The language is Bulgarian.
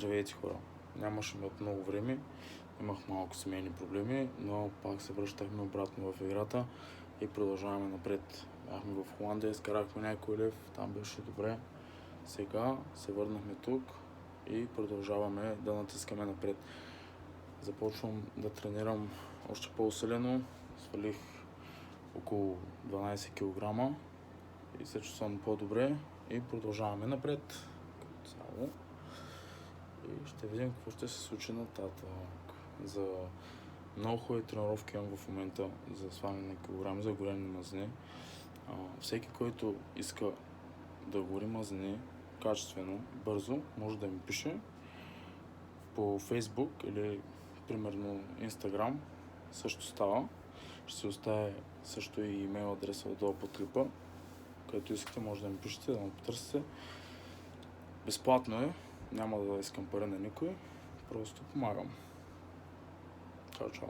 Здравейте, хора! Нямаше от много време, имах малко семейни проблеми, но пак се връщахме обратно в играта и продължаваме напред. Бяхме в Холандия, изкарахме някой лев, там беше добре. Сега се върнахме тук и продължаваме да натискаме напред. Започвам да тренирам още по-усилено, свалих около 12 кг и се чувствам по-добре и продължаваме напред като цяло. И ще видим какво ще се случи нататък. За много хубави тренировки имам в момента за сваляне на килограми, за горение на мазнини. Всеки, който иска да гори мазнини качествено, бързо, може да ми пише по Facebook или примерно Instagram. Също става. Ще се оставя също и имейл адреса отдолу под клипа. Където искате, може да ми пишете, да ме потърсите. Безплатно е, няма да искам пари на никой, просто помагам. Чао, чао.